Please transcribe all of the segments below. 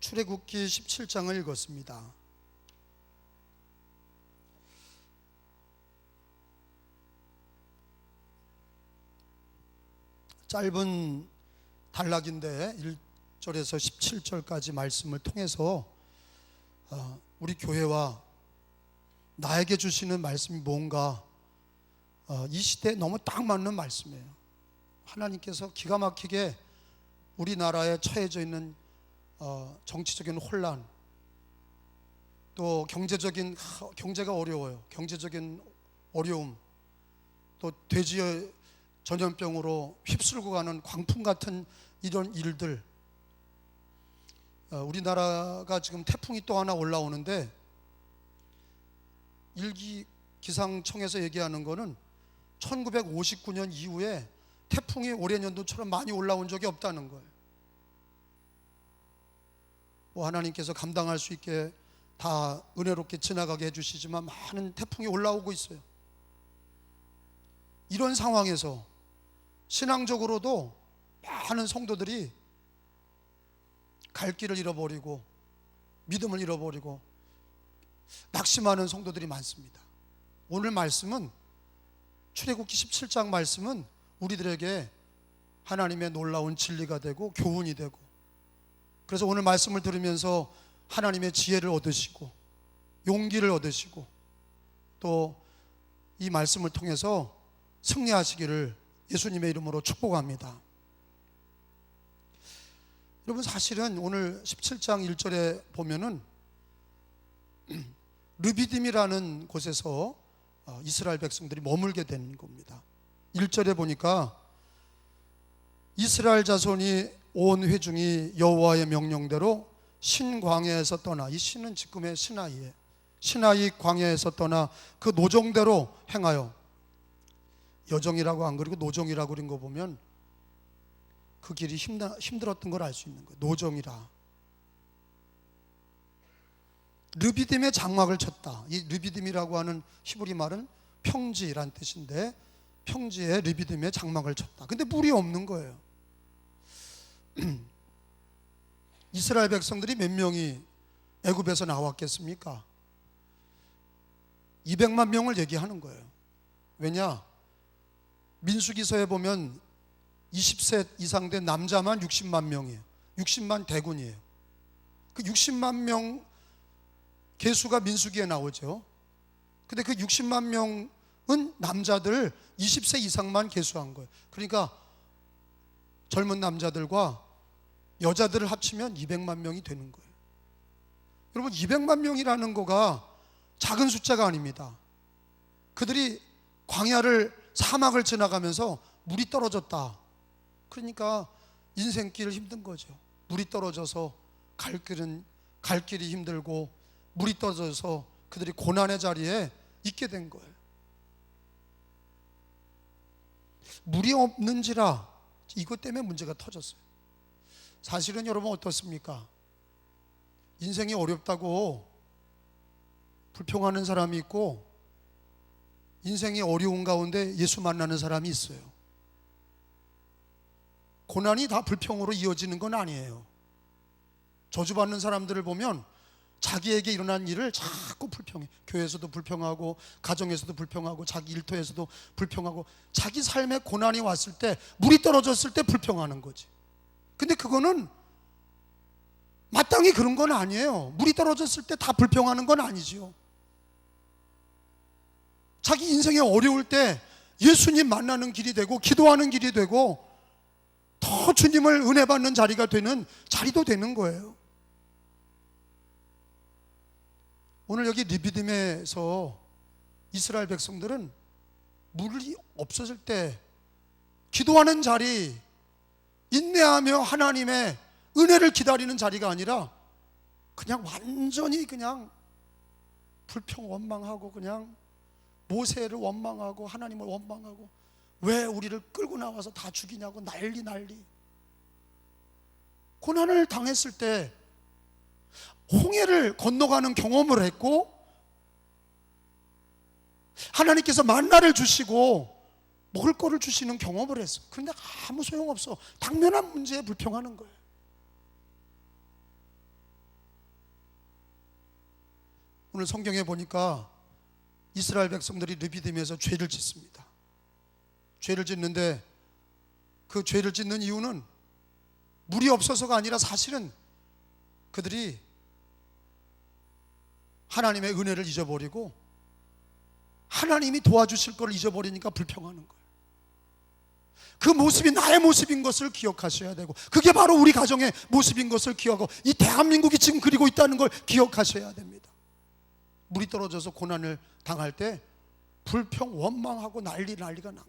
출애굽기 17장을 읽었습니다. 짧은 단락인데 1절에서 17절까지 말씀을 통해서 우리 교회와 나에게 주시는 말씀이 뭔가 이 시대에 너무 딱 맞는 말씀이에요. 하나님께서 기가 막히게 우리나라에 처해져 있는 정치적인 혼란, 또 경제가 어려워요. 경제적인 어려움, 또 돼지 전염병으로 휩쓸고 가는 광풍 같은 이런 일들, 우리나라가 지금 태풍이 또 하나 올라오는데 일기 기상청에서 얘기하는 거는 1959년 이후에 태풍이 올해 년도처럼 많이 올라온 적이 없다는 거예요. 하나님께서 감당할 수 있게 다 은혜롭게 지나가게 해주시지만 많은 태풍이 올라오고 있어요. 이런 상황에서 신앙적으로도 많은 성도들이 갈 길을 잃어버리고 믿음을 잃어버리고 낙심하는 성도들이 많습니다. 오늘 말씀은, 출애굽기 17장 말씀은 우리들에게 하나님의 놀라운 진리가 되고 교훈이 되고, 그래서 오늘 말씀을 들으면서 하나님의 지혜를 얻으시고 용기를 얻으시고 또 이 말씀을 통해서 승리하시기를 예수님의 이름으로 축복합니다. 여러분, 사실은 오늘 17장 1절에 보면은 르비딤이라는 곳에서 이스라엘 백성들이 머물게 된 겁니다. 1절에 보니까 이스라엘 자손이 온 회중이 여호와의 명령대로 신광야에서 떠나, 이 신은 지금의 시나이에, 시나이 광야에서 떠나 그 노정대로 행하여, 여정이라고 안 그리고 노정이라고 그린 거 보면 그 길이 힘들었던 걸 알 수 있는 거예요. 노정이라. 르비딤의 장막을 쳤다. 이 르비딤이라고 하는 히브리 말은 평지란 뜻인데, 평지에 르비딤의 장막을 쳤다. 근데 물이 없는 거예요. 이스라엘 백성들이 몇 명이 애굽에서 나왔겠습니까? 200만 명을 얘기하는 거예요. 왜냐? 민수기서에 보면 20세 이상 된 남자만 60만 명이에요. 60만 대군이에요. 그 60만 명 계수가 민수기에 나오죠. 근데 그 60만 명은 남자들 20세 이상만 계수한 거예요. 그러니까 젊은 남자들과 여자들을 합치면 200만 명이 되는 거예요. 여러분, 200만 명이라는 거가 작은 숫자가 아닙니다. 그들이 광야를, 사막을 지나가면서 물이 떨어졌다. 그러니까 인생길 힘든 거죠. 물이 떨어져서 갈 길이 힘들고 물이 떨어져서 그들이 고난의 자리에 있게 된 거예요. 물이 없는지라 이것 때문에 문제가 터졌어요. 사실은 여러분 어떻습니까? 인생이 어렵다고 불평하는 사람이 있고, 인생이 어려운 가운데 예수 만나는 사람이 있어요. 고난이 다 불평으로 이어지는 건 아니에요. 저주받는 사람들을 보면 자기에게 일어난 일을 자꾸 불평해. 교회에서도 불평하고, 가정에서도 불평하고, 자기 일터에서도 불평하고, 자기 삶에 고난이 왔을 때, 물이 떨어졌을 때 불평하는 거지. 근데 그거는 마땅히 그런 건 아니에요. 물이 떨어졌을 때 다 불평하는 건 아니지요. 자기 인생이 어려울 때 예수님 만나는 길이 되고, 기도하는 길이 되고, 더 주님을 은혜 받는 자리가 되는 자리도 되는 거예요. 오늘 여기 르비딤에서 이스라엘 백성들은 물이 없어질 때 기도하는 자리, 인내하며 하나님의 은혜를 기다리는 자리가 아니라 그냥 완전히 그냥 불평 원망하고, 그냥 모세를 원망하고 하나님을 원망하고, 왜 우리를 끌고 나와서 다 죽이냐고 난리. 고난을 당했을 때 홍해를 건너가는 경험을 했고, 하나님께서 만나를 주시고 먹을 거를 주시는 경험을 했어. 그런데 아무 소용없어. 당면한 문제에 불평하는 거예요. 오늘 성경에 보니까 이스라엘 백성들이 르비딤에서 죄를 짓습니다. 죄를 짓는데 그 죄를 짓는 이유는 물이 없어서가 아니라 사실은 그들이 하나님의 은혜를 잊어버리고 하나님이 도와주실 것을 잊어버리니까 불평하는 거예요. 그 모습이 나의 모습인 것을 기억하셔야 되고, 그게 바로 우리 가정의 모습인 것을 기억하고, 이 대한민국이 지금 그리고 있다는 걸 기억하셔야 됩니다. 물이 떨어져서 고난을 당할 때 불평, 원망하고 난리가 난 거예요.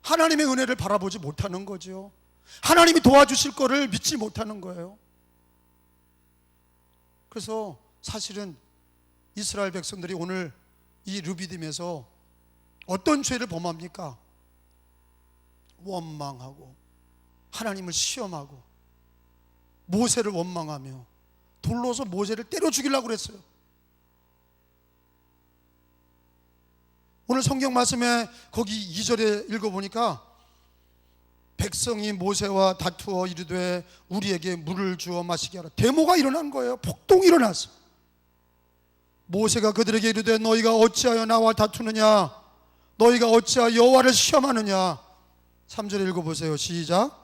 하나님의 은혜를 바라보지 못하는 거죠. 하나님이 도와주실 거를 믿지 못하는 거예요. 그래서 사실은 이스라엘 백성들이 오늘 이 르비딤에서 어떤 죄를 범합니까? 원망하고 하나님을 시험하고 모세를 원망하며 돌로서 모세를 때려 죽이려고 그랬어요. 오늘 성경 말씀에 거기 2절에 읽어보니까 백성이 모세와 다투어 이르되 우리에게 물을 주어 마시게 하라. 데모가 일어난 거예요. 폭동이 일어났어. 모세가 그들에게 이르되 너희가 어찌하여 나와 다투느냐? 너희가 어찌하여 여호와를 시험하느냐? 3절에 읽어보세요. 시작.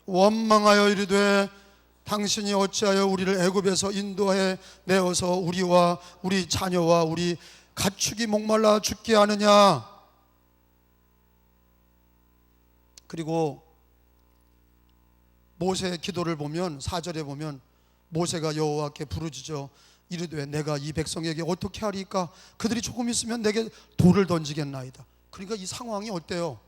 원망하여 이르되 당신이 어찌하여 우리를 애굽에서 인도해 내어서 우리와 우리 자녀와 우리 가축이 목말라 죽게 하느냐? 그리고 모세의 기도를 보면 4절에 보면 모세가 여호와께 부르짖어 이르되 내가 이 백성에게 어떻게 하리까? 그들이 조금 있으면 내게 돌을 던지겠나이다. 그러니까 이 상황이 어때요?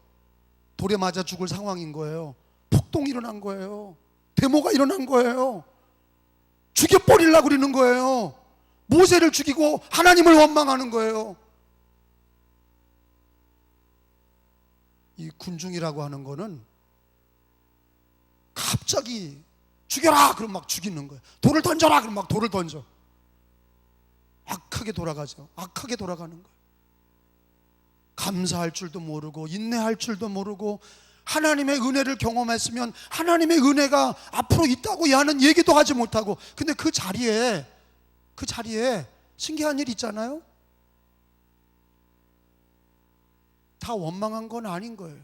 돌에 맞아 죽을 상황인 거예요. 폭동이 일어난 거예요. 데모가 일어난 거예요. 죽여버리려고 그러는 거예요. 모세를 죽이고 하나님을 원망하는 거예요. 이 군중이라고 하는 거는 갑자기 죽여라 그럼 막 죽이는 거예요. 돌을 던져라 그럼 막 돌을 던져. 악하게 돌아가죠. 악하게 돌아가는 거예요. 감사할 줄도 모르고 인내할 줄도 모르고, 하나님의 은혜를 경험했으면 하나님의 은혜가 앞으로 있다고 하는 얘기도 하지 못하고, 근데 그 자리에 신기한 일 있잖아요. 다 원망한 건 아닌 거예요.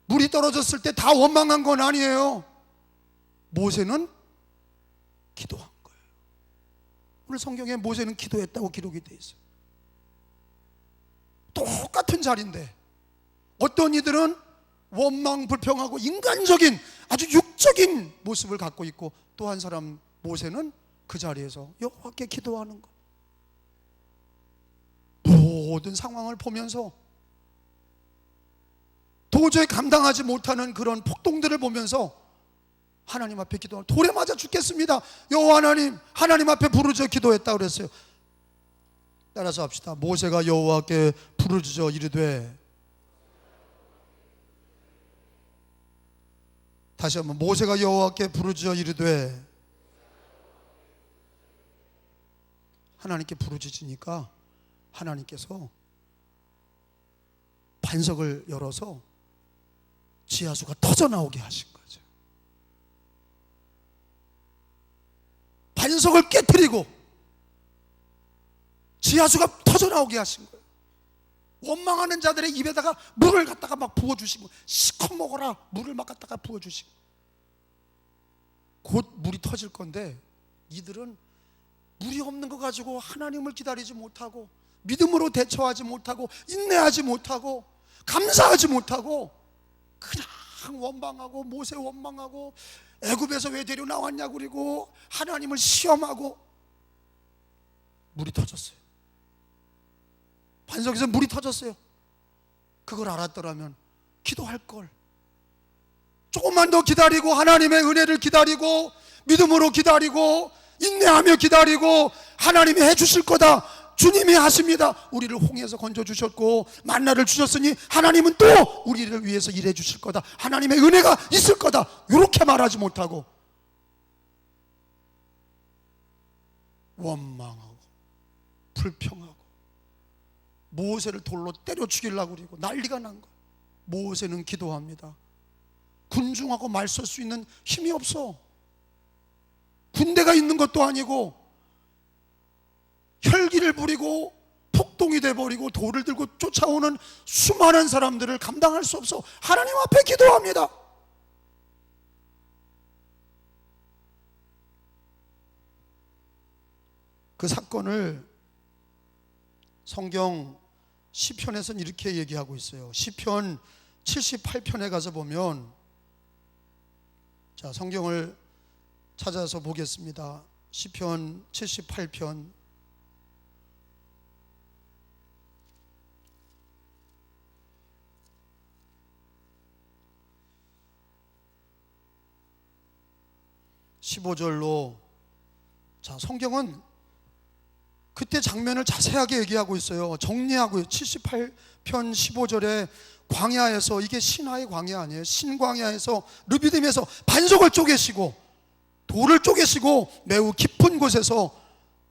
물이 떨어졌을 때 다 원망한 건 아니에요. 모세는 기도한 거예요. 오늘 성경에 모세는 기도했다고 기록이 되어 있어요. 똑같은 자리인데 어떤 이들은 원망, 불평하고 인간적인 아주 육적인 모습을 갖고 있고, 또 한 사람 모세는 그 자리에서 여호와께 기도하는 것. 모든 상황을 보면서 도저히 감당하지 못하는 그런 폭동들을 보면서 하나님 앞에 기도하고, 돌에 맞아 죽겠습니다. 여호와 하나님 앞에 부르짖어 기도했다고 그랬어요. 따라서 합시다. 모세가 여호와께 부르짖어 이르되, 다시 한번, 모세가 여호와께 부르짖어 이르되, 하나님께 부르짖으니까 하나님께서 반석을 열어서 지하수가 터져 나오게 하신 거죠. 반석을 깨뜨리고 지하수가 터져 나오게 하신 거예요. 원망하는 자들의 입에다가 물을 갖다가 막 부어주신 거예요. 시커 먹어라 물을 막 갖다가 부어주신 거예요. 곧 물이 터질 건데 이들은 물이 없는 거 가지고 하나님을 기다리지 못하고, 믿음으로 대처하지 못하고, 인내하지 못하고, 감사하지 못하고, 그냥 원망하고, 모세 원망하고, 애굽에서 왜 데려 나왔냐고 그리고 하나님을 시험하고, 물이 터졌어요. 반석에서 물이 터졌어요. 그걸 알았더라면 기도할 걸. 조금만 더 기다리고, 하나님의 은혜를 기다리고, 믿음으로 기다리고, 인내하며 기다리고, 하나님이 해주실 거다. 주님이 하십니다. 우리를 홍해에서 건져주셨고 만나를 주셨으니 하나님은 또 우리를 위해서 일해 주실 거다. 하나님의 은혜가 있을 거다. 이렇게 말하지 못하고 원망하고 불평하고 모세를 돌로 때려 죽이려고 그러고 난리가 난 거예요. 모세는 기도합니다. 군중하고 맞설 수 있는 힘이 없어. 군대가 있는 것도 아니고 혈기를 부리고 폭동이 돼버리고 돌을 들고 쫓아오는 수많은 사람들을 감당할 수 없어. 하나님 앞에 기도합니다. 그 사건을 성경 시편에서는 이렇게 얘기하고 있어요. 시편 78편에 가서 보면, 자, 성경을 찾아서 보겠습니다. 시편 78편 15절로, 자, 성경은 그때 장면을 자세하게 얘기하고 있어요. 정리하고요. 78편 15절에 광야에서, 이게 신화의 광야 아니에요. 신광야에서 르비딤에서 반석을 쪼개시고 돌을 쪼개시고 매우 깊은 곳에서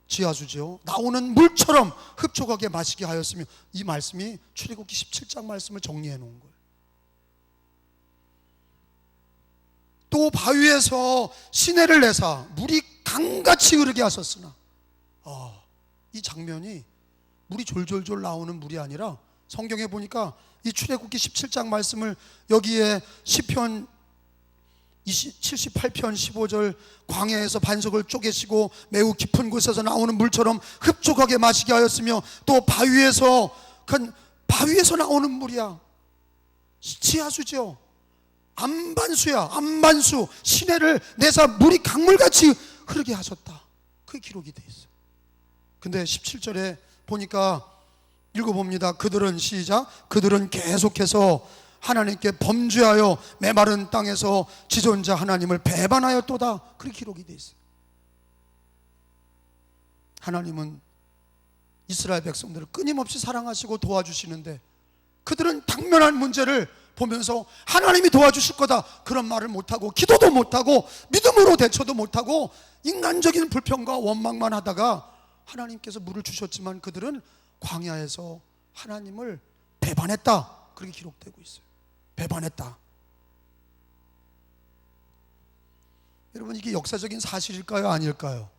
지하수죠, 나오는 물처럼 흡족하게 마시게 하였으며, 이 말씀이 출애굽기 17장 말씀을 정리해 놓은 거예요. 또 바위에서 시내를 내사 물이 강같이 흐르게 하셨으나, 이 장면이 물이 졸졸졸 나오는 물이 아니라, 성경에 보니까 이 출애굽기 17장 말씀을 여기에 시편 78편 15절 광야에서 반석을 쪼개시고 매우 깊은 곳에서 나오는 물처럼 흡족하게 마시게 하였으며, 또 바위에서 나오는 물이야. 지하수죠. 안반수야. 안반수 시내를 내사 물이 강물같이 흐르게 하셨다. 그게 기록이 돼 있어요. 근데 17절에 보니까 읽어봅니다. 그들은, 시작, 그들은 계속해서 하나님께 범죄하여 메마른 땅에서 지존자 하나님을 배반하였도다. 그렇게 기록이 돼 있어요. 하나님은 이스라엘 백성들을 끊임없이 사랑하시고 도와주시는데, 그들은 당면한 문제를 보면서 하나님이 도와주실 거다 그런 말을 못하고, 기도도 못하고, 믿음으로 대처도 못하고, 인간적인 불평과 원망만 하다가 하나님께서 물을 주셨지만 그들은 광야에서 하나님을 배반했다. 그렇게 기록되고 있어요. 배반했다. 여러분, 이게 역사적인 사실일까요? 아닐까요?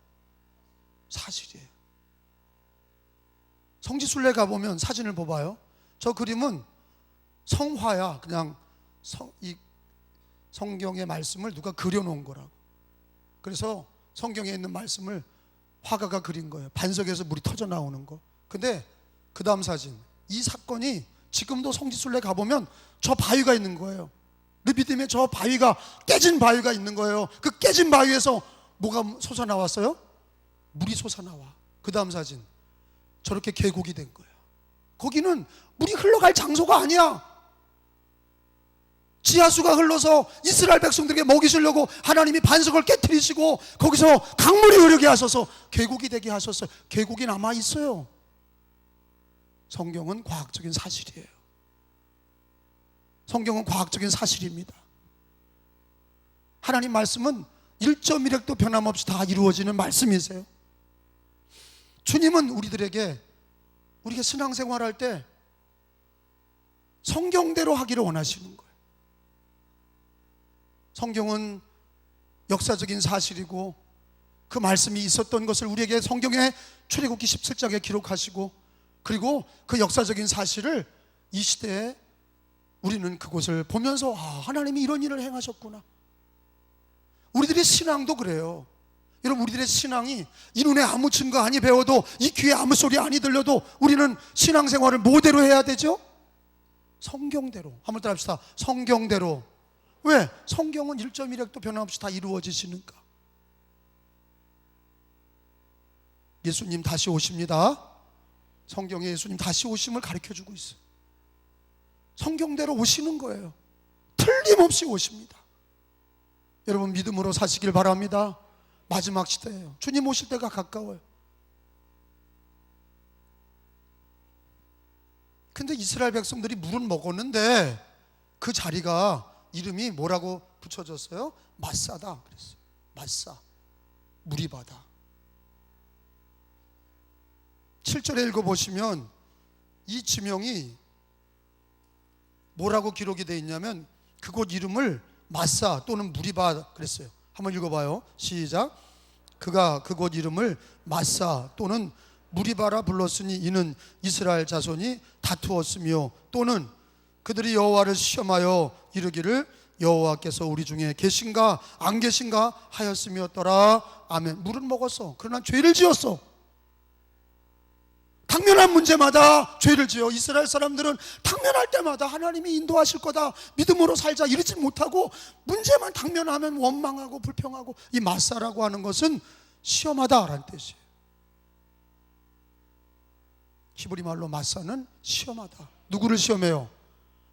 사실이에요. 성지순례 가보면 사진을 봐봐요. 저 그림은 성화야. 그냥 이 성경의 말씀을 누가 그려놓은 거라고. 그래서 성경에 있는 말씀을 화가가 그린 거예요. 반석에서 물이 터져 나오는 거. 근데 그 다음 사진, 이 사건이 지금도 성지순례 가보면 저 바위가 있는 거예요. 르비딤에 저 바위가, 깨진 바위가 있는 거예요. 그 깨진 바위에서 뭐가 솟아나왔어요? 물이 솟아나와. 그 다음 사진, 저렇게 계곡이 된 거예요. 거기는 물이 흘러갈 장소가 아니야. 지하수가 흘러서 이스라엘 백성들에게 먹이시려고 하나님이 반석을 깨트리시고 거기서 강물이 흐르게 하셔서 계곡이 되게 하셨어요. 계곡이 남아 있어요. 성경은 과학적인 사실이에요. 성경은 과학적인 사실입니다. 하나님 말씀은 1.1획도 변함없이 다 이루어지는 말씀이세요. 주님은 우리가 신앙생활할 때 성경대로 하기를 원하시는 거예요. 성경은 역사적인 사실이고, 그 말씀이 있었던 것을 우리에게 성경의 출애굽기 17장에 기록하시고, 그리고 그 역사적인 사실을 이 시대에 우리는 그곳을 보면서, 하나님이 이런 일을 행하셨구나. 우리들의 신앙도 그래요. 여러분, 우리들의 신앙이 이 눈에 아무 증거 아니 배워도, 이 귀에 아무 소리 아니 들려도 우리는 신앙생활을 뭐대로 해야 되죠? 성경대로. 한번 따라합시다. 성경대로. 왜? 성경은 1.1획도 변함없이 다 이루어지시니까. 예수님 다시 오십니다. 성경에 예수님 다시 오심을 가르쳐주고 있어요. 성경대로 오시는 거예요. 틀림없이 오십니다. 여러분, 믿음으로 사시길 바랍니다. 마지막 시대예요. 주님 오실 때가 가까워요. 근데 이스라엘 백성들이 물은 먹었는데 그 자리가, 이름이 뭐라고 붙여졌어요? 마사다 그랬어요. 마사, 무리바다. 7절에 읽어보시면 이 지명이 뭐라고 기록이 되어 있냐면 그곳 이름을 마사 또는 무리바 그랬어요. 한번 읽어봐요. 시작. 그가 그곳 이름을 마사 또는 무리바라 불렀으니 이는 이스라엘 자손이 다투었으며 또는 그들이 여호와를 시험하여 이르기를 여호와께서 우리 중에 계신가 안 계신가 하였음이었더라. 아멘. 물은 먹었어. 그러나 죄를 지었어. 당면한 문제마다 죄를 지어. 이스라엘 사람들은 당면할 때마다 하나님이 인도하실 거다, 믿음으로 살자 이러지 못하고 문제만 당면하면 원망하고 불평하고. 이 마사라고 하는 것은 시험하다라는 뜻이에요. 히브리 말로 마사는 시험하다. 누구를 시험해요?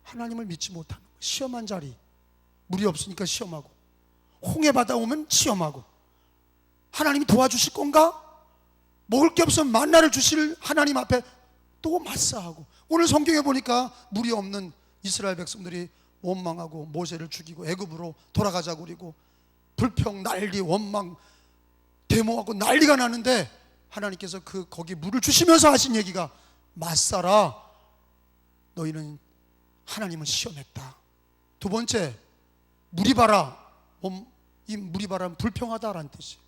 하나님을 믿지 못하는 거. 시험한 자리. 물이 없으니까 시험하고, 홍해 바다 오면 시험하고, 하나님이 도와주실 건가? 먹을 게 없으면 만나를 주실 하나님 앞에 또 마사하고. 오늘 성경에 보니까 물이 없는 이스라엘 백성들이 원망하고 모세를 죽이고 애굽으로 돌아가자고 그리고 불평 난리 원망 데모하고 난리가 나는데 하나님께서 거기 물을 주시면서 하신 얘기가 마사라, 너희는 하나님을 시험했다. 두 번째, 무리바라. 이 무리바라는 불평하다라는 뜻이에요.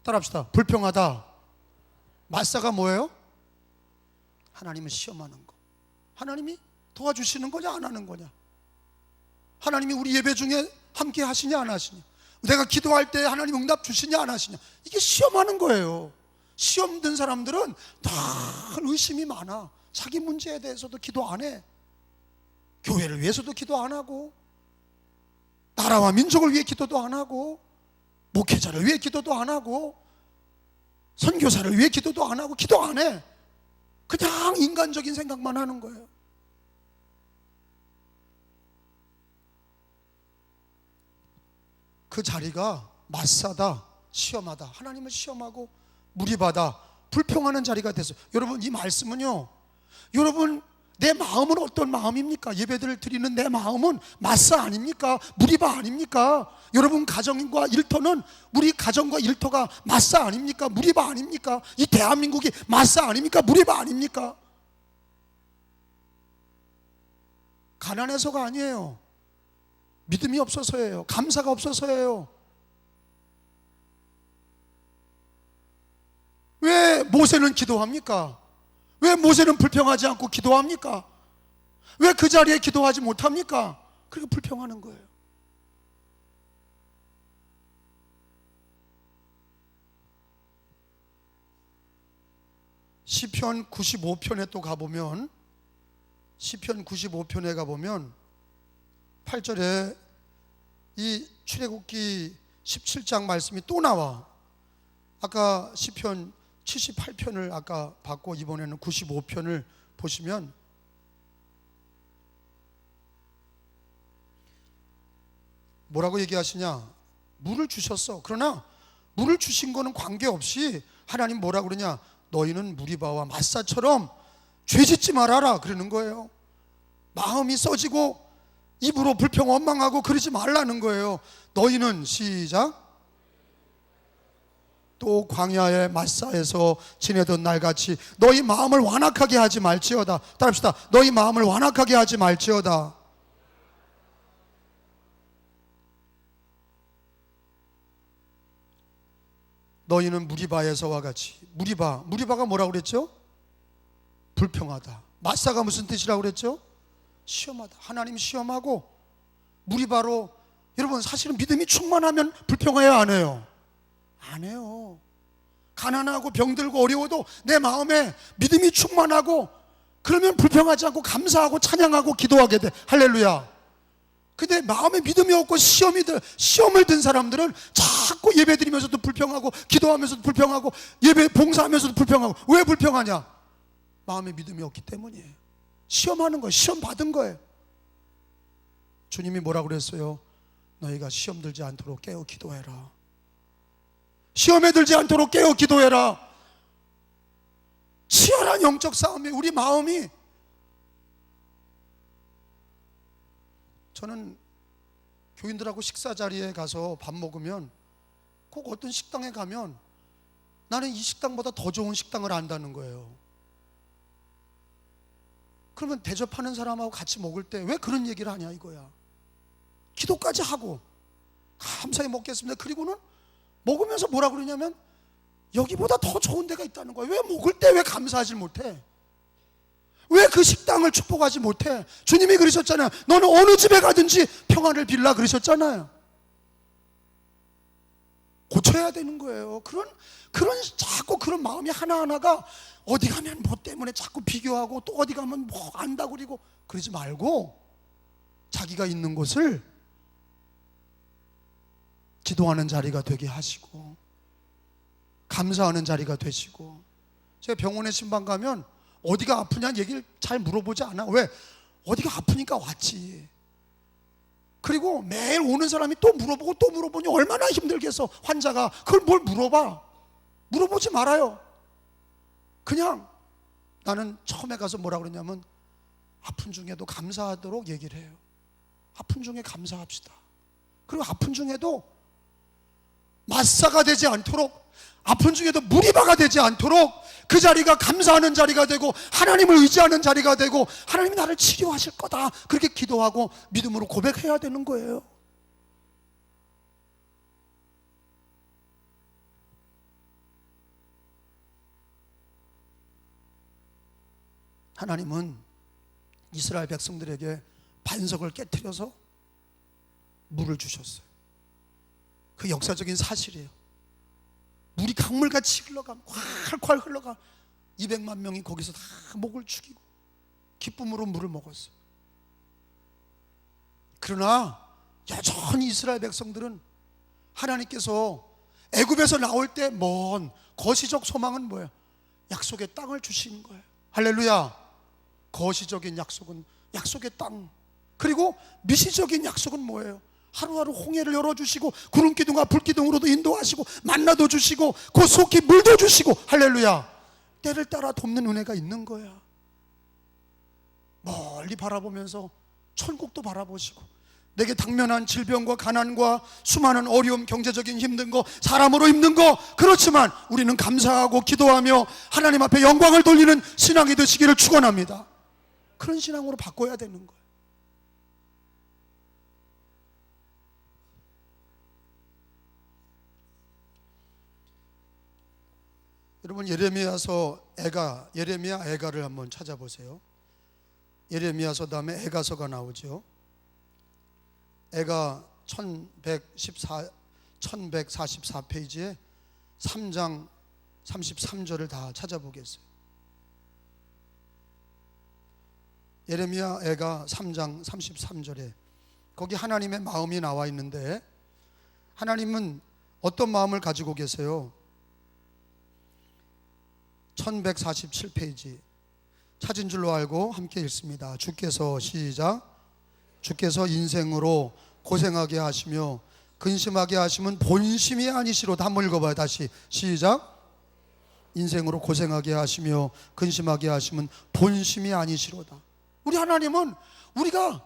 따라합시다. 불평하다. 마사가 뭐예요? 하나님을 시험하는 거. 하나님이 도와주시는 거냐 안 하는 거냐. 하나님이 우리 예배 중에 함께 하시냐 안 하시냐. 내가 기도할 때 하나님 응답 주시냐 안 하시냐. 이게 시험하는 거예요. 시험 든 사람들은 다 의심이 많아. 자기 문제에 대해서도 기도 안 해. 교회를 위해서도 기도 안 하고, 나라와 민족을 위해 기도도 안 하고, 목회자를 위해 기도도 안 하고, 선교사를 위해 기도도 안 하고, 기도 안 해. 그냥 인간적인 생각만 하는 거예요. 그 자리가 마사다, 시험하다. 하나님을 시험하고 무리바다, 불평하는 자리가 됐어요. 여러분, 이 말씀은요, 여러분 내 마음은 어떤 마음입니까? 예배들을 드리는 내 마음은 마사 아닙니까? 무리바 아닙니까? 여러분 가정과 일터는, 우리 가정과 일터가 마사 아닙니까? 무리바 아닙니까? 이 대한민국이 마사 아닙니까? 무리바 아닙니까? 가난해서가 아니에요. 믿음이 없어서예요. 감사가 없어서예요. 왜 모세는 기도합니까? 왜 모세는 불평하지 않고 기도합니까? 왜 그 자리에 기도하지 못합니까? 그러니까 불평하는 거예요. 시편 95편에 또 가보면, 시편 95편에 가보면 8절에 이 출애굽기 17장 말씀이 또 나와. 아까 시편 78편을 아까 봤고 이번에는 95편을 보시면 뭐라고 얘기하시냐? 물을 주셨어. 그러나 물을 주신 거는 관계없이 하나님 뭐라 그러냐? 너희는 무리바와 마사처럼 죄짓지 말아라 그러는 거예요. 마음이 써지고 입으로 불평 원망하고 그러지 말라는 거예요. 너희는, 시작, 또 광야의 마사에서 지내던 날같이 너희 마음을 완악하게 하지 말지어다. 따라합시다. 너희 마음을 완악하게 하지 말지어다. 너희는 무리바에서와 같이. 무리바가 뭐라고 그랬죠? 불평하다. 마사가 무슨 뜻이라고 그랬죠? 시험하다. 하나님 시험하고 무리바로. 여러분, 사실은 믿음이 충만하면 불평해요 안 해요? 안 해요. 가난하고 병들고 어려워도 내 마음에 믿음이 충만하고 그러면 불평하지 않고 감사하고 찬양하고 기도하게 돼. 할렐루야. 근데 마음에 믿음이 없고 시험을 든 사람들은 자꾸 예배 드리면서도 불평하고 기도하면서도 불평하고 예배 봉사하면서도 불평하고. 왜 불평하냐? 마음에 믿음이 없기 때문이에요. 시험하는 거예요. 시험 받은 거예요. 주님이 뭐라고 그랬어요? 너희가 시험 들지 않도록 깨어 기도해라. 시험에 들지 않도록 깨어 기도해라. 치열한 영적 싸움에 우리 마음이. 저는 교인들하고 식사 자리에 가서 밥 먹으면 꼭 어떤 식당에 가면 나는 이 식당보다 더 좋은 식당을 안다는 거예요. 그러면 대접하는 사람하고 같이 먹을 때 왜 그런 얘기를 하냐 이거야. 기도까지 하고 감사히 먹겠습니다. 그리고는 먹으면서 뭐라 그러냐면 여기보다 더 좋은 데가 있다는 거야. 왜 먹을 때 왜 감사하지 못해? 왜 그 식당을 축복하지 못해? 주님이 그러셨잖아요. 너는 어느 집에 가든지 평안을 빌라 그러셨잖아요. 고쳐야 되는 거예요. 자꾸 그런 마음이 하나하나가 어디 가면 뭐 때문에 자꾸 비교하고 또 어디 가면 뭐 안다고 그러고 그러지 말고 자기가 있는 곳을 기도하는 자리가 되게 하시고 감사하는 자리가 되시고. 제가 병원에 신방 가면 어디가 아프냐는 얘기를 잘 물어보지 않아. 왜? 어디가 아프니까 왔지. 그리고 매일 오는 사람이 또 물어보고 또 물어보니 얼마나 힘들겠어. 환자가 그걸 뭘 물어봐. 물어보지 말아요. 그냥 나는 처음에 가서 뭐라 그러냐면 아픈 중에도 감사하도록 얘기를 해요. 아픈 중에 감사합시다. 그리고 아픈 중에도 마사가 되지 않도록, 아픈 중에도 무리바가 되지 않도록 그 자리가 감사하는 자리가 되고 하나님을 의지하는 자리가 되고 하나님이 나를 치료하실 거다 그렇게 기도하고 믿음으로 고백해야 되는 거예요. 하나님은 이스라엘 백성들에게 반석을 깨트려서 물을 주셨어요. 그 역사적인 사실이에요. 물이 강물같이 흘러가, 콸콸 흘러가 200만 명이 거기서 다 목을 축이고 기쁨으로 물을 먹었어요. 그러나 여전히 이스라엘 백성들은 하나님께서 애굽에서 나올 때 먼 거시적 소망은 뭐예요? 약속의 땅을 주시는 거예요. 할렐루야. 거시적인 약속은 약속의 땅, 그리고 미시적인 약속은 뭐예요? 하루하루 홍해를 열어주시고 구름기둥과 불기둥으로도 인도하시고 만나도 주시고 곧속히 물도 주시고 할렐루야. 때를 따라 돕는 은혜가 있는 거야. 멀리 바라보면서 천국도 바라보시고 내게 당면한 질병과 가난과 수많은 어려움, 경제적인 힘든 거, 사람으로 힘든 거, 그렇지만 우리는 감사하고 기도하며 하나님 앞에 영광을 돌리는 신앙이 되시기를 축원합니다. 그런 신앙으로 바꿔야 되는 거예요. 여러분 예레미야서 예레미야 애가를 한번 찾아보세요. 예레미야서 다음에 애가서가 나오죠. 애가 1144페이지에 3장 33절을 다 찾아보겠어요. 예레미야 애가 3장 33절에 거기 하나님의 마음이 나와 있는데 하나님은 어떤 마음을 가지고 계세요? 1147페이지 찾은 줄로 알고 함께 읽습니다. 주께서 시작. 주께서 인생으로 고생하게 하시며 근심하게 하시면 본심이 아니시로다. 한번 읽어봐요. 다시 시작. 인생으로 고생하게 하시며 근심하게 하시면 본심이 아니시로다. 우리 하나님은 우리가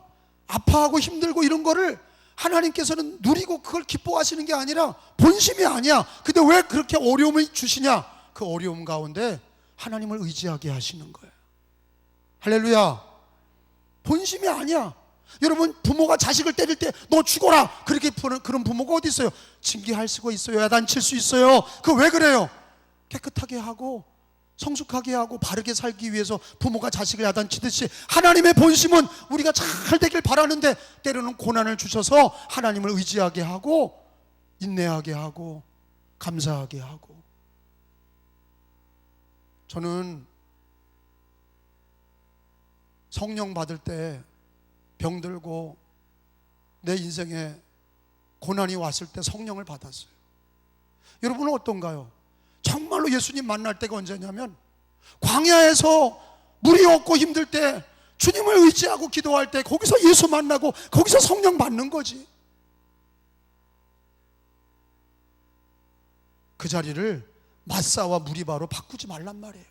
아파하고 힘들고 이런 거를 하나님께서는 누리고 그걸 기뻐하시는 게 아니라 본심이 아니야. 근데 왜 그렇게 어려움을 주시냐? 그 어려움 가운데 하나님을 의지하게 하시는 거예요. 할렐루야. 본심이 아니야. 여러분 부모가 자식을 때릴 때 너 죽어라 그렇게 그런 부모가 어디 있어요? 징계할 수가 있어요. 야단칠 수 있어요. 그 왜 그래요? 깨끗하게 하고 성숙하게 하고 바르게 살기 위해서 부모가 자식을 야단치듯이 하나님의 본심은 우리가 잘 되길 바라는데 때로는 고난을 주셔서 하나님을 의지하게 하고 인내하게 하고 감사하게 하고. 저는 성령 받을 때 병들고 내 인생에 고난이 왔을 때 성령을 받았어요. 여러분은 어떤가요? 정말로 예수님 만날 때가 언제냐면 광야에서 물이 없고 힘들 때 주님을 의지하고 기도할 때 거기서 예수 만나고 거기서 성령 받는 거지. 그 자리를 마사와 무리바로 바꾸지 말란 말이에요.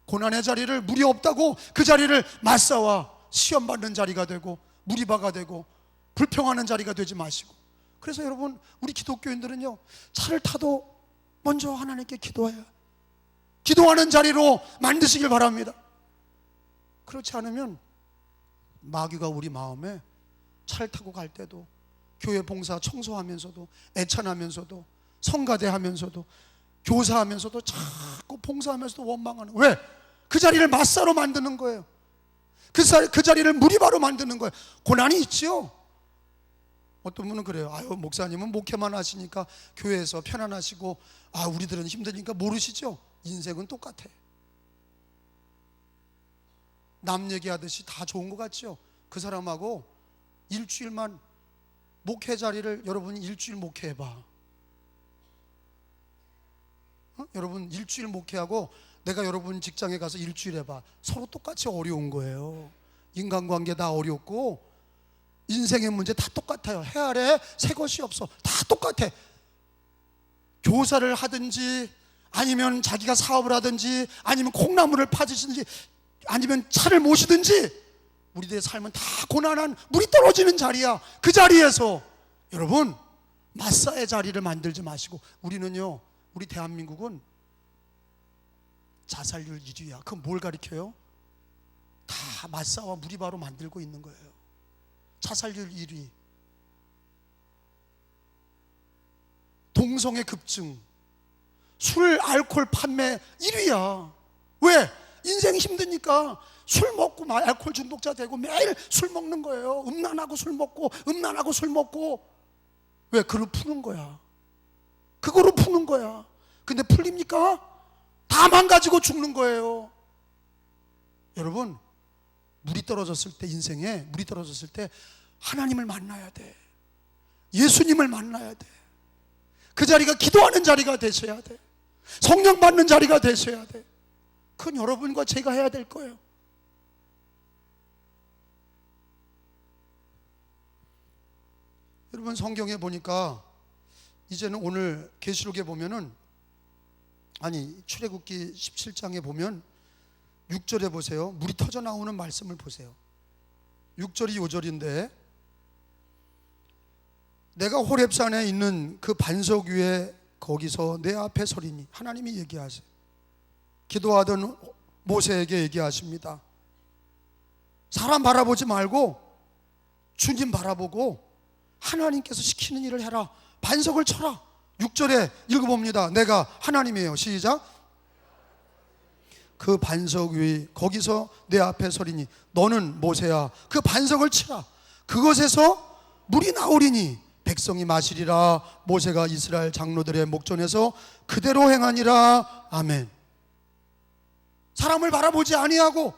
고난의 자리를 물이 없다고 그 자리를 마사와 시험 받는 자리가 되고 무리바가 되고 불평하는 자리가 되지 마시고. 그래서 여러분 우리 기독교인들은요 차를 타도 먼저 하나님께 기도해요. 기도하는 자리로 만드시길 바랍니다. 그렇지 않으면 마귀가 우리 마음에 차를 타고 갈 때도, 교회 봉사 청소하면서도, 애찬하면서도, 성가대 하면서도, 교사하면서도 자꾸 봉사하면서도 원망하는, 왜? 그 자리를 마사로 만드는 거예요. 그 자리를 무리바로 만드는 거예요. 고난이 있죠. 어떤 분은 그래요. 아유, 목사님은 목회만 하시니까 교회에서 편안하시고, 아, 우리들은 힘드니까 모르시죠? 인생은 똑같아. 남 얘기하듯이 다 좋은 것 같죠? 그 사람하고 일주일만 목회 자리를, 여러분이 일주일 목회해봐. 여러분 일주일 목회하고 내가 여러분 직장에 가서 일주일 해봐. 서로 똑같이 어려운 거예요. 인간관계 다 어렵고 인생의 문제 다 똑같아요. 해 아래 새 것이 없어. 다 똑같아. 교사를 하든지, 아니면 자기가 사업을 하든지, 아니면 콩나물을 파지든지, 아니면 차를 모시든지, 우리들의 삶은 다 고난한 물이 떨어지는 자리야. 그 자리에서 여러분 마사의 자리를 만들지 마시고, 우리는요, 우리 대한민국은 자살률 1위야. 그건 뭘 가리켜요? 다 마사와 무리바로 만들고 있는 거예요. 자살률 1위, 동성애 급증, 술, 알코올 판매 1위야. 왜? 인생이 힘드니까 술 먹고 알코올 중독자 되고 매일 술 먹는 거예요. 음란하고 술 먹고, 음란하고 술 먹고. 왜? 그걸 푸는 거야. 그거로 푸는 거야. 근데 풀립니까? 다 망가지고 죽는 거예요. 여러분, 물이 떨어졌을 때, 인생에 물이 떨어졌을 때 하나님을 만나야 돼. 예수님을 만나야 돼. 그 자리가 기도하는 자리가 되셔야 돼. 성령 받는 자리가 되셔야 돼. 그건 여러분과 제가 해야 될 거예요. 여러분, 성경에 보니까 이제는 오늘 계시록에 보면은, 아니 출애굽기 17장에 보면 6절에 보세요. 물이 터져 나오는 말씀을 보세요. 6절이 요절인데, 내가 호렙산에 있는 그 반석 위에 거기서 내 앞에 서리니, 하나님이 얘기하세요. 기도하던 모세에게 얘기하십니다. 사람 바라보지 말고 주님 바라보고 하나님께서 시키는 일을 해라. 반석을 쳐라. 6절에 읽어봅니다. 내가 하나님이에요. 시작. 그 반석 위 거기서 내 앞에 서리니 너는 모세야 그 반석을 치라. 그것에서 물이 나오리니 백성이 마시리라. 모세가 이스라엘 장로들의 목전에서 그대로 행하니라. 아멘. 사람을 바라보지 아니하고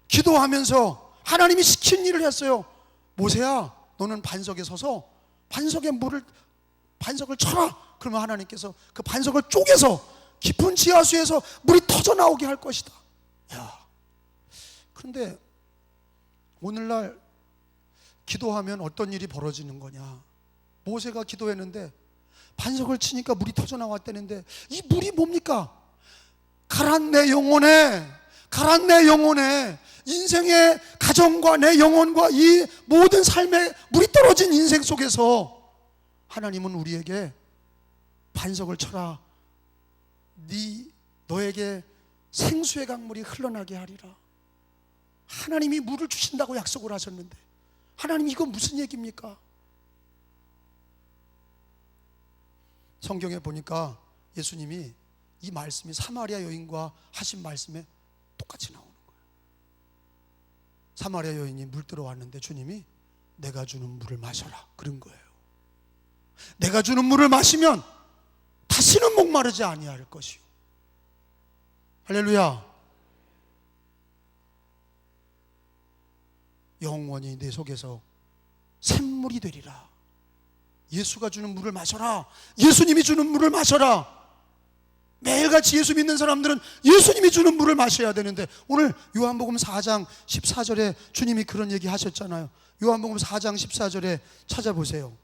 기도하면서 하나님이 시킨 일을 했어요. 모세야, 너는 반석에 서서 반석을 쳐라. 그러면 하나님께서 그 반석을 쪼개서 깊은 지하수에서 물이 터져 나오게 할 것이다. 야, 그런데 오늘날 기도하면 어떤 일이 벌어지는 거냐? 모세가 기도했는데 반석을 치니까 물이 터져 나왔다는데, 이 물이 뭡니까? 가란 내 영혼에, 가란 내 영혼에, 인생의 가정과 내 영혼과 이 모든 삶에 물이 떨어진 인생 속에서 하나님은 우리에게 반석을 쳐라. 너에게 생수의 강물이 흘러나게 하리라. 하나님이 물을 주신다고 약속을 하셨는데, 하나님 이건 무슨 얘기입니까? 성경에 보니까 예수님이 이 말씀이 사마리아 여인과 하신 말씀에 똑같이 나오는 거예요. 사마리아 여인이 물 들어왔는데 주님이 내가 주는 물을 마셔라 그런 거예요. 내가 주는 물을 마시면 다시는 목마르지 아니할 것이요. 할렐루야. 영원히 내 속에서 샘물이 되리라. 예수가 주는 물을 마셔라. 예수님이 주는 물을 마셔라. 매일같이 예수 믿는 사람들은 예수님이 주는 물을 마셔야 되는데, 오늘 요한복음 4장 14절에 주님이 그런 얘기 하셨잖아요. 요한복음 4장 14절에 찾아보세요.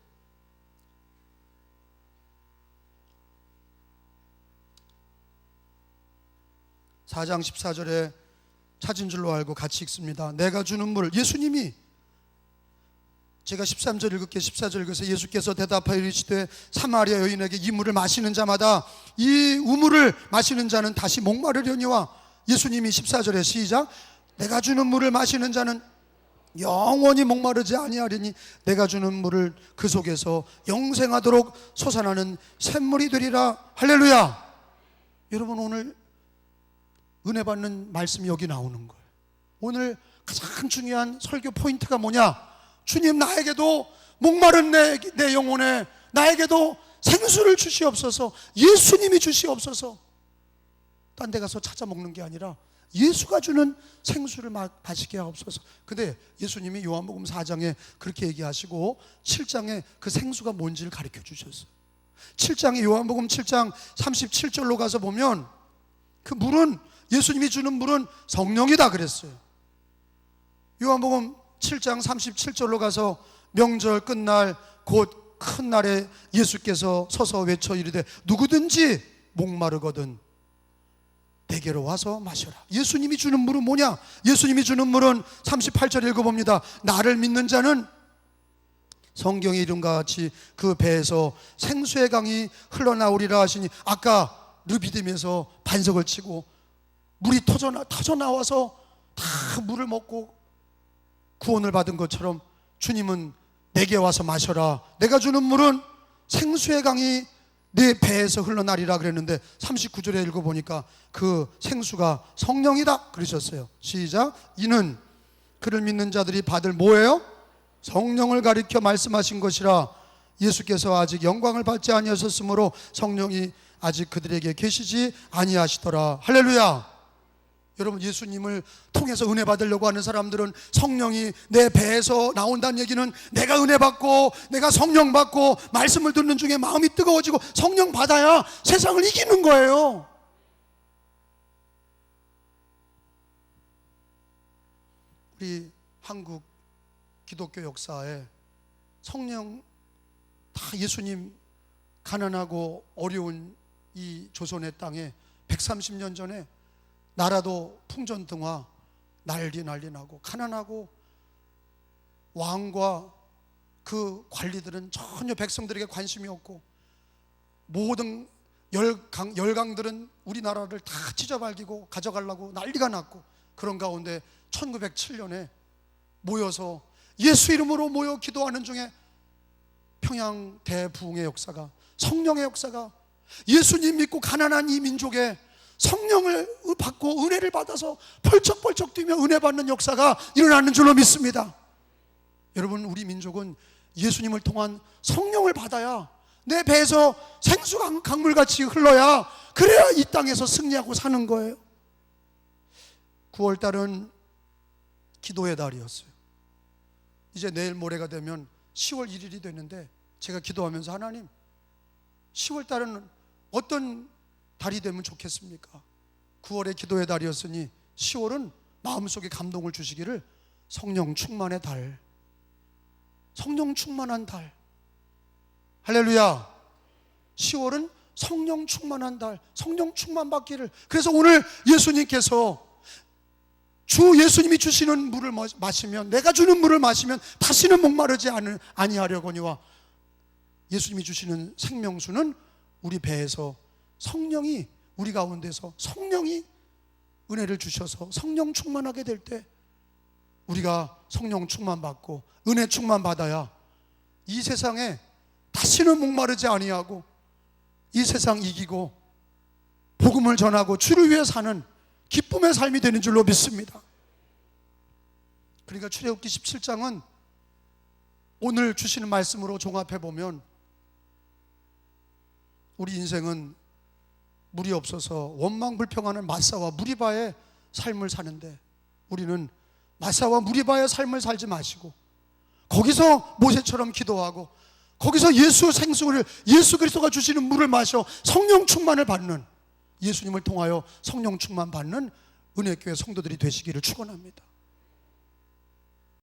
(4장 14절에) 찾은 줄로 알고 같이 읽습니다. 내가 주는 물, 예수님이, 제가 13절 읽을게. 14절 읽어서 예수께서 대답하여 이르시되 사마리아 여인에게 이 물을 마시는 자마다 이 우물을 마시는 자는 다시 목마르려니와. 예수님이 14절에 시작. 내가 주는 물을 마시는 자는 영원히 목마르지 아니하리니 내가 주는 물을 그 속에서 영생하도록 솟아나는 샘물이 되리라. 할렐루야. 여러분, 오늘 은혜 받는 말씀이 여기 나오는 거예요. 오늘 가장 중요한 설교 포인트가 뭐냐? 주님, 나에게도 목마른 내 영혼에 나에게도 생수를 주시옵소서. 예수님이 주시옵소서. 딴 데 가서 찾아 먹는 게 아니라 예수가 주는 생수를 마시게 하옵소서. 근데 예수님이 요한복음 4장에 그렇게 얘기하시고 7장에 그 생수가 뭔지를 가르쳐 주셨어요. 7장에 요한복음 7장 37절로 가서 보면 그 물은, 예수님이 주는 물은 성령이다 그랬어요. 요한복음 7장 37절로 가서 명절 끝날 곧 큰 날에 예수께서 서서 외쳐 이르되 누구든지 목마르거든 내게로 와서 마셔라. 예수님이 주는 물은 뭐냐? 예수님이 주는 물은 38절 읽어봅니다. 나를 믿는 자는 성경의 이름과 같이 그 배에서 생수의 강이 흘러나오리라 하시니, 아까 르비딤에서 반석을 치고 물이 터져 나와서 다 물을 먹고 구원을 받은 것처럼 주님은 내게 와서 마셔라. 내가 주는 물은 생수의 강이 내 배에서 흘러나리라 그랬는데 39절에 읽어보니까 그 생수가 성령이다 그러셨어요. 시작. 이는 그를 믿는 자들이 받을 뭐예요? 성령을 가리켜 말씀하신 것이라. 예수께서 아직 영광을 받지 아니하셨으므로 성령이 아직 그들에게 계시지 아니하시더라. 할렐루야. 여러분, 예수님을 통해서 은혜 받으려고 하는 사람들은 성령이 내 배에서 나온다는 얘기는 내가 은혜 받고 내가 성령 받고 말씀을 듣는 중에 마음이 뜨거워지고 성령 받아야 세상을 이기는 거예요. 우리 한국 기독교 역사에 성령 다 예수님 가난하고 어려운 이 조선의 땅에 130년 전에 나라도 풍전등화 난리 나고 가난하고 왕과 그 관리들은 전혀 백성들에게 관심이 없고 모든 열강들은 우리나라를 다 찢어발기고 가져가려고 난리가 났고, 그런 가운데 1907년에 모여서 예수 이름으로 모여 기도하는 중에 평양 대부흥의 역사가, 성령의 역사가, 예수님 믿고 가난한 이 민족에 성령을 받고 은혜를 받아서 펄쩍펄쩍 뛰며 은혜 받는 역사가 일어나는 줄로 믿습니다. 여러분, 우리 민족은 예수님을 통한 성령을 받아야, 내 배에서 생수 강물같이 흘러야, 그래야 이 땅에서 승리하고 사는 거예요. 9월달은 기도의 달이었어요. 이제 내일 모레가 되면 10월 1일이 됐는데 제가 기도하면서, 하나님, 10월달은 어떤 달이 되면 좋겠습니까? 9월의 기도의 달이었으니 10월은 마음속에 감동을 주시기를, 성령 충만의 달, 성령 충만한 달. 할렐루야. 10월은 성령 충만한 달, 성령 충만 받기를. 그래서 오늘 예수님께서 주 예수님이 주시는 물을 마시면, 내가 주는 물을 마시면 다시는 목마르지 아니하려거니와, 예수님이 주시는 생명수는 우리 배에서 성령이, 우리 가운데서 성령이 은혜를 주셔서 성령 충만하게 될 때 우리가 성령 충만 받고 은혜 충만 받아야 이 세상에 다시는 목마르지 아니하고 이 세상 이기고 복음을 전하고 주를 위해 사는 기쁨의 삶이 되는 줄로 믿습니다. 그러니까 출애굽기 17장은 오늘 주시는 말씀으로 종합해 보면, 우리 인생은 물이 없어서 원망불평하는 마사와 무리바의 삶을 사는데, 우리는 마사와 무리바의 삶을 살지 마시고 거기서 모세처럼 기도하고 거기서 예수 생수를, 예수 그리스도가 주시는 물을 마셔 성령 충만을 받는, 예수님을 통하여 성령 충만 받는 은혜교회 성도들이 되시기를 축원합니다.